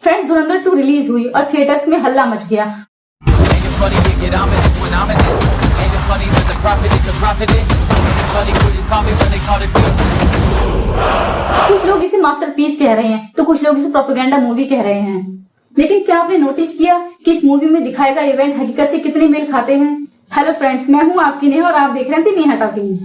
Friends धुरंधर 2 release हुई और theatres में हल्ला मच गया। कुछ लोग इसे मास्टरपीस कह रहे हैं तो कुछ लोग इसे प्रोपेगेंडा मूवी कह रहे हैं। लेकिन क्या आपने नोटिस किया कि इस मूवी में दिखाए गए इवेंट हकीकत से कितने मेल खाते हैं? हेलो फ्रेंड्स, मैं हूं आपकी नेहा और आप देख रहे हैं नेहा टॉकीज।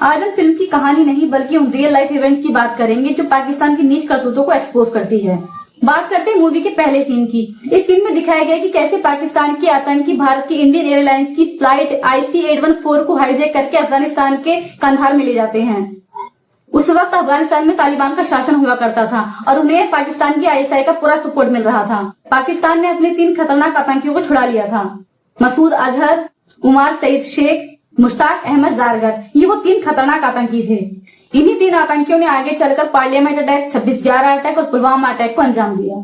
आज हम फिल्म की कहानी नहीं बल्कि उन रियल लाइफ इवेंट्स की बात करेंगे जो पाकिस्तान की नीच करतूतों को एक्सपोज करती है। बात करते हैं मूवी के पहले सीन की। इस सीन में दिखाया गया कि कैसे पाकिस्तान के आतंकी भारत की इंडियन एयरलाइंस की फ्लाइट IC-814 को हाईजैक करके अफगानिस्तान के कंधार में ले जाते हैं। उस वक्त अफगानिस्तान में तालिबान का शासन हुआ करता था और उन्हें पाकिस्तान की ISI का पूरा सपोर्ट मिल रहा था। पाकिस्तान ने अपने 3 खतरनाक आतंकियों को छुड़ा लिया था, मसूद अजहर, उमर सईद शेख, मुश्ताक अहमद जारगर। ये वो 3 खतरनाक आतंकी थे। इन्हीं 3 आतंकियों ने आगे चलकर पार्लियामेंट अटैक, 26/11 अटैक और पुलवामा अटैक को अंजाम दिया।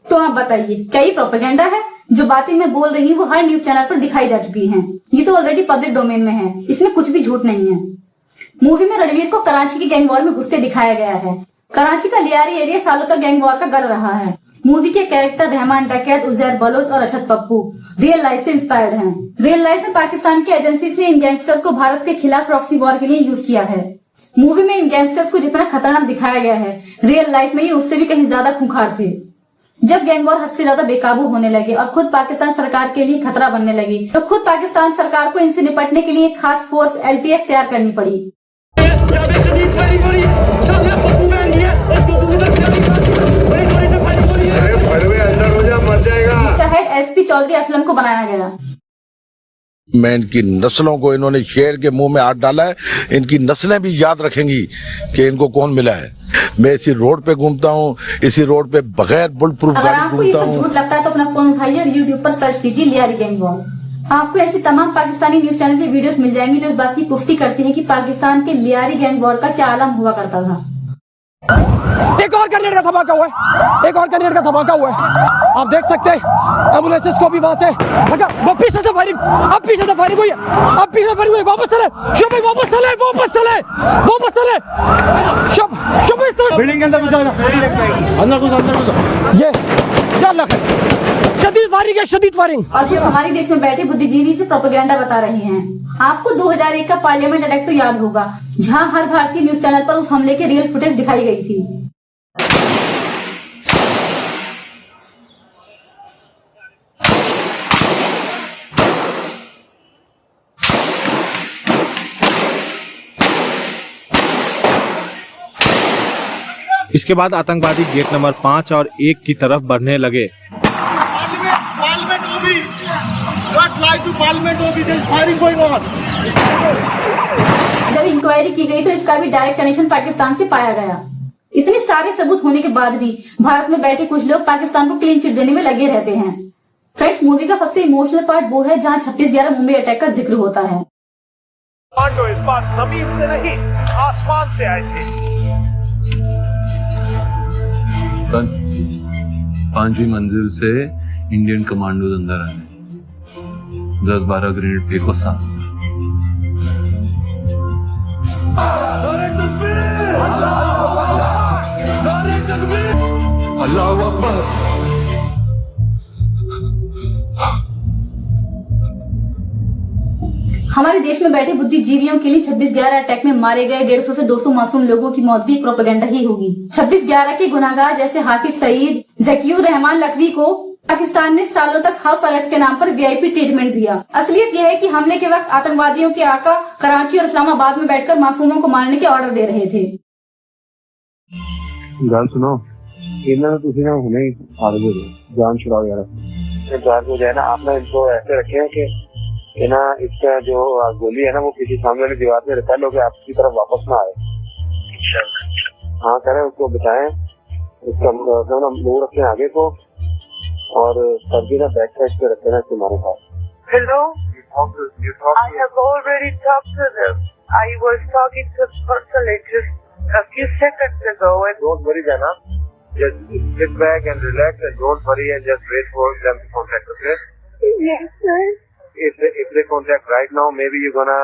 तो आप बताइए, क्या ये प्रोपेगेंडा है? जो बातें मैं बोल रही हूँ वो हर न्यूज चैनल पर दिखाई जा चुकी हैं। ये तो ऑलरेडी पब्लिक डोमेन में है, इसमें कुछ भी झूठ नहीं है। मूवी में रणवीर को कराची की गैंग वॉर में घुसते दिखाया गया है। कराची का लियारी एरिया सालों तक गैंग वॉर का गढ़ रहा है। मूवी के कैरेक्टर रहमान डकैत, उजैर बलोच और अशद पप्पू रियल लाइफ से इंस्पायर्ड हैं। रियल लाइफ में पाकिस्तान की एजेंसीज ने इन गैंगस्टर्स को भारत के खिलाफ प्रॉक्सी वॉर के लिए यूज किया है। मूवी में इन गैंगस्टर्स को जितना खतरनाक दिखाया गया है, रियल लाइफ में ये उससे भी कहीं ज्यादा खूंखार थे। जब गैंग वॉर हद से ज्यादा बेकाबू होने लगे और खुद पाकिस्तान सरकार के लिए खतरा बनने लगी तो खुद पाकिस्तान सरकार को इनसे निपटने के लिए एक खास फोर्स LTF तैयार करनी पड़ी। इसका हेड SP चौधरी असलम को बनाया गया। मैं इनकी नस्लों को, इन्होंने शेर के मुंह में हाथ डाला है, इनकी नस्लें भी याद रखेंगी कि इनको कौन मिला है। मैं इसी रोड पे घूमता हूँ, इसी रोड पे बगैर बुलेट प्रूफ गाड़ी घूमता हूँ। झूठ लगता है तो अपना फोन उठाइए और YouTube पर सर्च कीजिए लियारी गैंग वॉर। आपको ऐसी तमाम पाकिस्तानी न्यूज चैनल की वीडियोस मिल जाएंगी जो इस बात की पुष्टि करती है कि पाकिस्तान के लियारी गैंग वॉर का क्या आलम हुआ करता था। एक और ग्रेनेड का धमाका हुआ है, एक और ग्रेनेड का धमाका हुआ है। आप देख सकते हैं एम्बुलेंसेस को भी वहां से भगा, वो पीछे से फायरिंग, अब पीछे से फायरिंग हुई है, अब पीछे से फायरिंग हुई है। वापस चले शुभ, वापस चले, वापस चले, वापस चले शुभ, शुभ इस बिल्डिंग के अंदर घुस जाओ, अंदर घुस। ये क्या लग शदीद फायरिंग है, शदीद फायरिंग। और ये हमारे देश में बैठे बुद्धिजीवी से प्रोपेगेंडा बता रहे हैं। आपको 2001 का पार्लियामेंट अटैक तो याद होगा, जहां हर भारतीय न्यूज चैनल पर उस हमले के रियल फुटेज दिखाई गई थी। इसके बाद आतंकवादी गेट नंबर 5 और 1 की तरफ बढ़ने लगे। जब इंक्वायरी की गई तो इसका भी डायरेक्ट कनेक्शन पाकिस्तान से पाया गया। इतने सारे सबूत होने के बाद भी भारत में बैठे कुछ लोग पाकिस्तान को क्लीन चिट देने में लगे रहते हैं। फ्रेंड्स, मूवी का सबसे इमोशनल पार्ट वो है जहां 26/11 मुंबई अटैक का जिक्र होता है। कमांडो इस बार जमीन से नहीं आसमान से आए थे। 5वीं मंजिल से इंडियन कमांडोज अंदर आए, 10-12 ग्रेनेड फेंको साथ। अल्लाहू अकबर। हमारे देश में बैठे बुद्धिजीवियों के लिए 26/11 अटैक में मारे गए 150 से 200 मासूम लोगों की मौत भी प्रोपेगेंडा ही होगी। 26/11 के गुनाहगार जैसे हाफिज सईद, जकीउर रहमान लखवी को पाकिस्तान ने सालों तक हाउस अरेस्ट के नाम पर VIP ट्रीटमेंट दिया। असलियत यह है कि हमले के वक्त आतंकवादियों के आका कराची और इस्लामाबाद में बैठकर मासूमों को मारने के ऑर्डर दे रहे थे। गल सुनो, इन्होंने तुसी ना हुने आगे जान छुड़ाओ यार। जान हो जाए ना, आपने इनको ऐसे रखे हैं कि ना इसका जो गोली है ना वो किसी सामने वाली दीवार पे रिपेल होकर आपकी तरफ वापस ना आए। हाँ करें, उसको बचाएं, उसका मुंह रखें आगे को और सर्दी ना बैक साइड पे रखे ना तुम्हारे पास। Hello, I have already talked to them. I was talking to the consulate just a few seconds ago and don't worry Jana, just sit back and relax and don't worry and just wait for them to contact, okay? Yes, sir. If they contact right now, maybe you're gonna,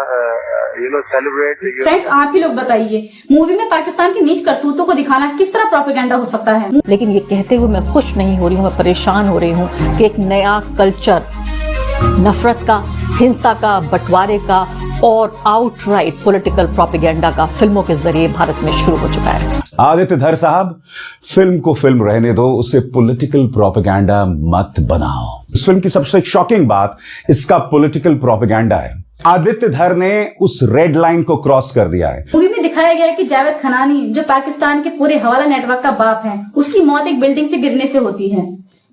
celebrate. Friends, आप ही लोग बताइए, movie में पाकिस्तान की नीच करतूतों को दिखाना किस तरह प्रोपेगेंडा हो सकता है? लेकिन ये कहते हुए मैं खुश नहीं हो रही हूँ, मैं परेशान हो रही हूँ कि एक नया कल्चर नफरत का, हिंसा का, बंटवारे का और आउटराइट पॉलिटिकल प्रोपेगेंडा का फिल्मों के जरिए भारत में शुरू हो चुका है। आदित्य धर साहब, फिल्म को फिल्म रहने दो, उसे पॉलिटिकल प्रोपेगेंडा मत बनाओ। इस फिल्म की सबसे शॉकिंग बात इसका पॉलिटिकल प्रोपेगेंडा है। आदित्य धर ने उस रेड लाइन को क्रॉस कर दिया है। मूवी में दिखाया गया है कि जावेद खनानी, जो पाकिस्तान के पूरे हवाला नेटवर्क का बाप है, उसकी मौत एक बिल्डिंग से गिरने से होती है।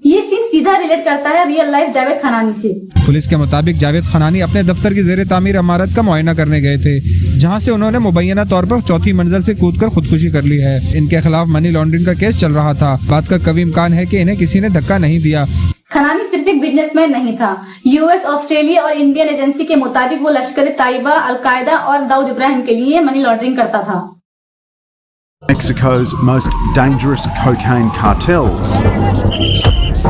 ये सीन सीधा रिलेट करता है रियल लाइफ जावेद खनानी से। पुलिस के मुताबिक जावेद खनानी अपने दफ्तर की जेर तामीर इमारत का मुआयना करने गए थे, जहां से उन्होंने मुबैना तौर पर चौथी मंजिल से कूदकर खुदकुशी कर ली है। इनके खिलाफ मनी लॉन्ड्रिंग का केस चल रहा था। बात का कभी इम्कान है कि इन्हें किसी ने धक्का नहीं दिया। खनानी सिर्फ एक बिजनेसमैन नहीं था। यूएस, ऑस्ट्रेलिया और इंडियन एजेंसी के मुताबिक वो लश्कर तैयबा, अलकायदा और दाऊद इब्राहिम के लिए मनी लॉन्ड्रिंग करता था। Mexico's most dangerous cocaine cartels.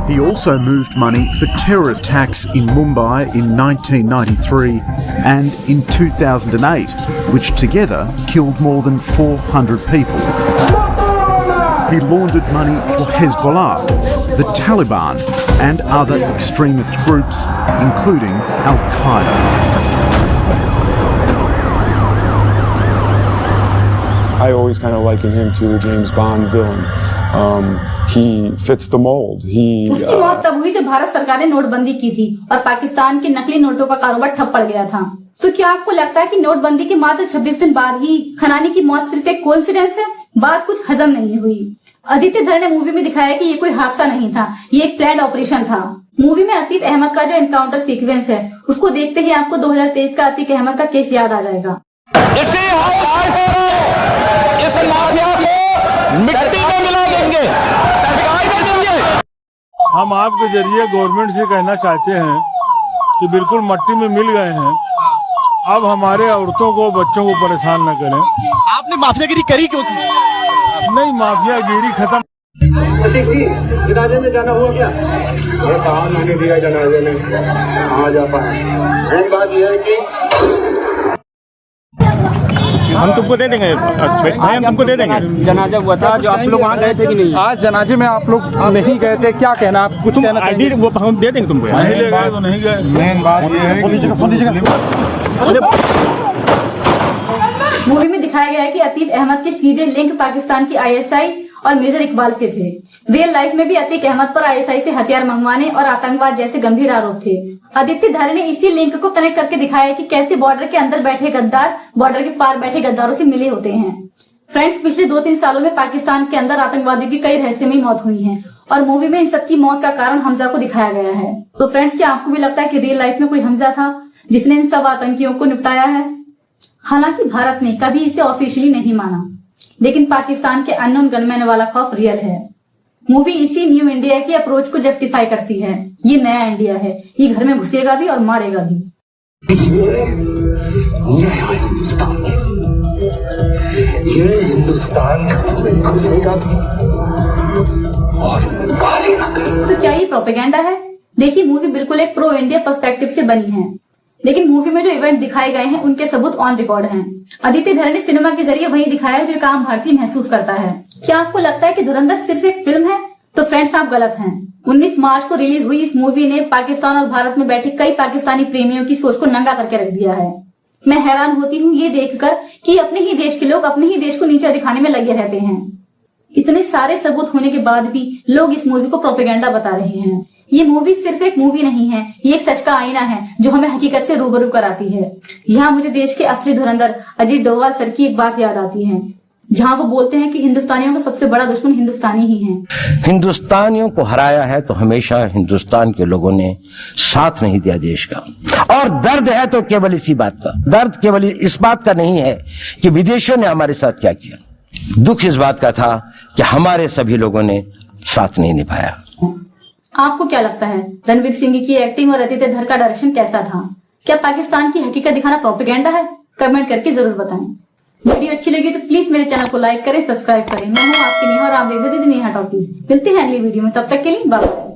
He also moved money for terrorist attacks in Mumbai in 1993 and in 2008, which together killed more than 400 people. He laundered money for Hezbollah, the Taliban, and other extremist groups, including Al-Qaeda. I always kind of liken him to a James Bond villain. He fits the mold. उसकी मौत तब हुई जब भारत सरकार ने नोटबंदी की थी और पाकिस्तान के नकली नोटों का कारोबार ठप पड़ गया था। तो क्या आपको लगता है कि नोटबंदी के मात्र 26 दिन बाद ही खनानी की मौत सिर्फ एक कोइंसिडेंस है? बात कुछ हजम नहीं हुई। आदित्य धर ने मूवी में दिखाया कि ये कोई हादसा नहीं था, ये एक प्लान्ड ऑपरेशन था। मूवी में अतीक अहमद का जो एनकाउंटर सीक्वेंस है, उसको देखते ही आपको 2023 का अतीक अहमद का केस याद आ जाएगा। इस माफिया को मिट्टी में मिला देंगे, सरकार में देंगे। हम आपके जरिए गवर्नमेंट से कहना चाहते हैं कि बिल्कुल मट्टी में मिल गए हैं। अब हमारे औरतों को, बच्चों को परेशान न करें। आपने माफियागिरी करी क्यों थी? नहीं, माफियागिरी खत्म। अतीक जी, जनाजे में जाना हुआ क्या? ये कहा मैंने दिया जनाजे में, कहाँ जा पाए। मेन बात यह है कि हम तुमको दे देंगे भाई, हम तुमको दे देंगे। जनाजा हुआ था, जो आप लोग वहाँ गए थे कि नहीं? आज जनाजे में आप लोग नहीं गए थे, क्या कहना आप? कुछ कहना आईडी वो हम दे देंगे तुमको। नहीं ले गए तो नहीं गए। मेन बात ये है मूवी में दिखाया गया है कि अतीक अहमद के सीधे लिंक पाकिस्तान की आईएसआई और मेजर इकबाल से थे। रियल लाइफ में भी अतीक अहमद पर आईएसआई से हथियार मंगवाने और आतंकवाद जैसे गंभीर आरोप थे। आदित्य धर ने इसी लिंक को कनेक्ट करके दिखाया कि कैसे बॉर्डर के अंदर बैठे गद्दार बॉर्डर के पार बैठे गद्दारों से मिले होते हैं। फ्रेंड्स, पिछले 2-3 सालों में पाकिस्तान के अंदर आतंकवादियों की कई रहस्यमयी मौत हुई है और मूवी में इन सबकी मौत का कारण हमजा को दिखाया गया है। तो फ्रेंड्स, क्या आपको भी लगता है कि रियल लाइफ में कोई हमजा था जिसने इन सब आतंकियों को निपटाया है? हालांकि भारत ने कभी इसे ऑफिशियली नहीं माना, लेकिन पाकिस्तान के अननोन गनमैन वाला खौफ रियल है। मूवी इसी न्यू इंडिया की अप्रोच को जस्टिफाई करती है। ये नया इंडिया है, ये घर में घुसेगा भी और मारेगा भी। ये हिंदुस्तान में घुसेगा भी और मारेगा। तो क्या ये प्रोपेगेंडा है? देखिए, मूवी बिल्कुल एक प्रो इंडिया पर्सपेक्टिव से बनी है, लेकिन मूवी में जो इवेंट दिखाए गए हैं उनके सबूत ऑन रिकॉर्ड हैं। आदित्य धर ने सिनेमा के जरिए वही दिखाया जो एक आम भारतीय महसूस करता है। क्या आपको लगता है कि धुरंधर सिर्फ एक फिल्म है? तो फ्रेंड्स, आप गलत हैं। 19 मार्च को रिलीज हुई इस मूवी ने पाकिस्तान और भारत में बैठे कई पाकिस्तानी प्रेमियों की सोच को नंगा करके रख दिया है। मैं हैरान होती हूँ ये देखकर कि अपने ही देश के लोग अपने ही देश को नीचा दिखाने में लगे रहते हैं। इतने सारे सबूत होने के बाद भी लोग इस मूवी को प्रोपेगेंडा बता रहे हैं। ये मूवी सिर्फ एक मूवी नहीं है, ये एक सच का आईना है जो हमें हकीकत से रूबरू कराती है। यहाँ मुझे देश के असली धुरंधर अजीत डोभाल सर की एक बात याद आती है, जहाँ वो बोलते हैं कि हिंदुस्तानियों का सबसे बड़ा दुश्मन हिंदुस्तानी ही है। हिंदुस्तानियों को हराया है तो हमेशा हिंदुस्तान के लोगों ने साथ नहीं दिया देश का। और दर्द है तो केवल इसी बात का, दर्द केवल इस बात का नहीं है कि विदेशियों ने हमारे साथ क्या किया, दुख इस बात का था कि हमारे सभी लोगों ने साथ नहीं निभाया। आपको क्या लगता है, रणवीर सिंह की एक्टिंग और आदित्य धर का डायरेक्शन कैसा था? क्या पाकिस्तान की हकीकत दिखाना प्रोपेगेंडा है? कमेंट करके जरूर बताएं। वीडियो अच्छी लगी तो प्लीज मेरे चैनल को लाइक करें, सब्सक्राइब करें। मैं हूँ आपकी नेहा और आप देख रहे थे नेहा टॉकीज। मिलते हैं अगली वीडियो में, तब तक के लिए बाय बाय।